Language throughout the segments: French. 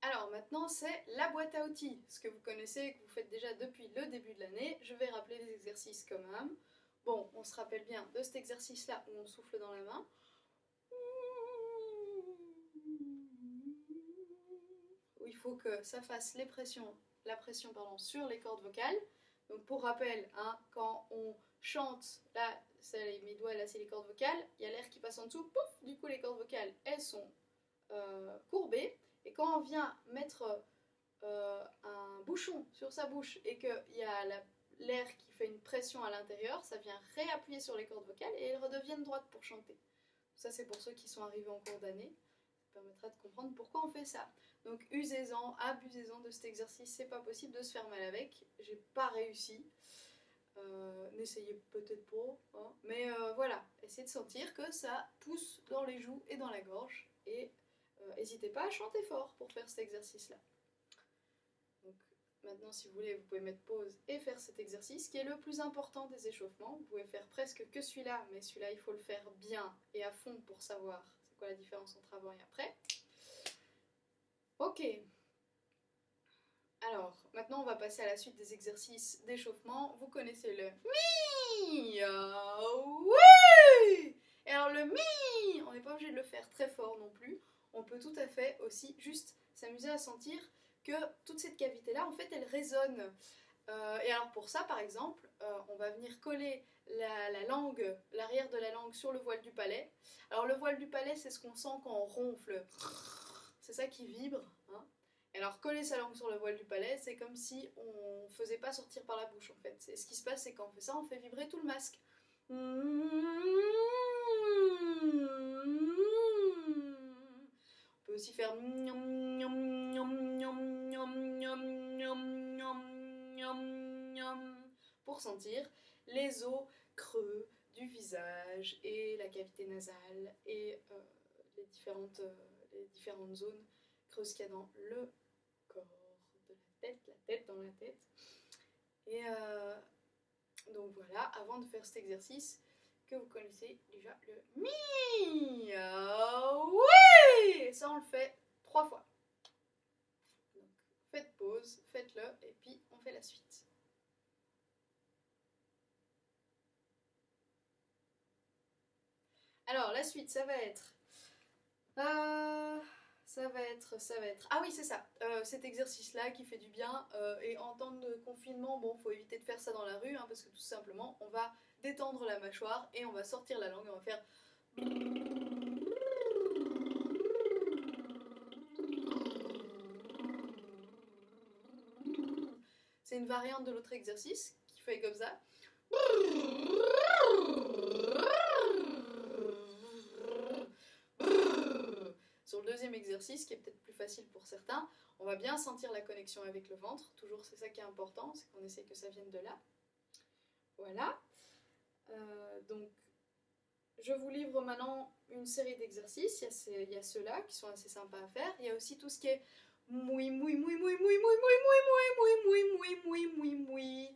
Alors maintenant, c'est la boîte à outils, ce que vous connaissez et que vous faites déjà depuis le début de l'année. Je vais rappeler les exercices quand même. Bon, on se rappelle bien de cet exercice-là où on souffle dans la main. Où il faut que ça fasse la pression sur les cordes vocales. Donc pour rappel, hein, quand on chante, là, mes doigts, là c'est les cordes vocales, il y a l'air qui passe en dessous, pouf, du coup les cordes vocales, elles sont courbées. Et quand on vient mettre un bouchon sur sa bouche et qu'il y a l'air qui fait une pression à l'intérieur, ça vient réappuyer sur les cordes vocales et elles redeviennent droites pour chanter. Ça c'est pour ceux qui sont arrivés en cours d'année. Ça permettra de comprendre pourquoi on fait ça. Donc usez-en, abusez-en de cet exercice, c'est pas possible de se faire mal avec. J'ai pas réussi. N'essayez peut-être pas, hein. Mais voilà, essayez de sentir que ça pousse dans les joues et dans la gorge. Et n'hésitez pas à chanter fort pour faire cet exercice-là. Donc maintenant, si vous voulez, vous pouvez mettre pause et faire cet exercice qui est le plus important des échauffements. Vous pouvez faire presque que celui-là, mais celui-là, il faut le faire bien et à fond pour savoir c'est quoi la différence entre avant et après. Ok. Alors, maintenant, on va passer à la suite des exercices d'échauffement. Vous connaissez le mi, oui. Et alors le mi, on n'est pas obligé de le faire très fort non plus. On peut tout à fait aussi juste s'amuser à sentir que toute cette cavité-là, en fait, elle résonne. Et alors pour ça, par exemple, on va venir coller la langue, l'arrière de la langue sur le voile du palais. Alors le voile du palais, c'est ce qu'on sent quand on ronfle. C'est ça qui vibre, hein. Et alors coller sa langue sur le voile du palais, c'est comme si on ne faisait pas sortir par la bouche en fait. Et ce qui se passe, c'est quand on fait ça, on fait vibrer tout le masque. On peut aussi faire pour sentir les os creux du visage et la cavité nasale et les différentes zones creuses qu'il y a dans le corps de la tête dans la tête. Et donc voilà, avant de faire cet exercice, que vous connaissez déjà le mi, oui. Et ça on le fait 3 fois. Donc faites pause, faites-le et puis on fait la suite. Alors la suite, ça va être ah oui, c'est ça, cet exercice-là qui fait du bien. Et en temps de confinement, bon, faut éviter de faire ça dans la rue, hein, parce que tout simplement, on va détendre la mâchoire et on va sortir la langue et on va faire. C'est une variante de l'autre exercice qui fait comme ça. Sur le deuxième exercice, qui est peut-être plus facile pour certains, on va bien sentir la connexion avec le ventre. Toujours, c'est ça qui est important, c'est qu'on essaie que ça vienne de là. Voilà. Donc, je vous livre maintenant une série d'exercices. Il y a ceux-là qui sont assez sympas à faire. Il y a aussi tout ce qui est moui, moui, moui, moui, moui, moui, moui, moui, moui, moui, moui, moui, moui.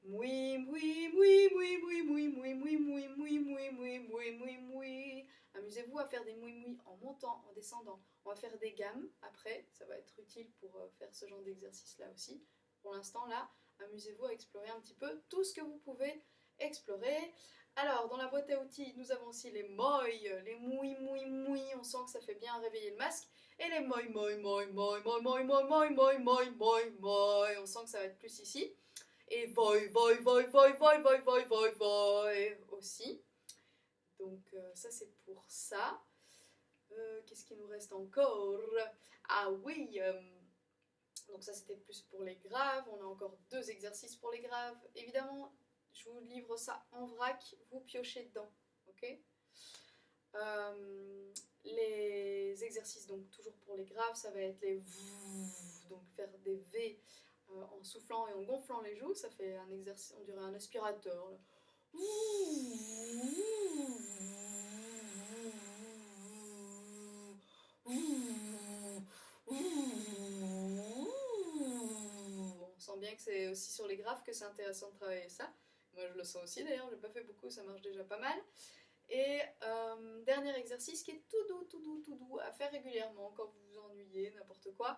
Moui, moui, moui, moui, moui, moui, moui, moui, moui, moui, moui, moui, moui, moui, moui. Amusez-vous à faire des moui moui en montant, en descendant. On va faire des gammes après, ça va être utile pour faire ce genre d'exercice là aussi. Pour l'instant là, amusez-vous à explorer un petit peu tout ce que vous pouvez explorer. Alors, dans la boîte à outils, nous avons aussi les moi, les moui moui moui, on sent que ça fait bien réveiller le masque. Et les moi, moi, moi, moi, moi, moi, moi, moi, moi, moi, moi, moi, on sent que ça va être plus ici. Et voi, voi, voi, voi, voi, voi, voi, voi, voi aussi. Donc ça c'est pour ça. Qu'est-ce qu'il nous reste encore? Ah oui, donc ça c'était plus pour les graves. On a encore 2 exercices pour les graves. Évidemment, je vous livre ça en vrac, vous piochez dedans, ok? Les exercices, donc toujours pour les graves, ça va être les v, donc faire des V en soufflant et en gonflant les joues, ça fait un exercice, on dirait un aspirateur, là. On sent bien que c'est aussi sur les graves que c'est intéressant de travailler ça. Moi je le sens aussi d'ailleurs, je n'ai pas fait beaucoup, ça marche déjà pas mal. Et dernier exercice qui est tout doux à faire régulièrement quand vous vous ennuyez, n'importe quoi,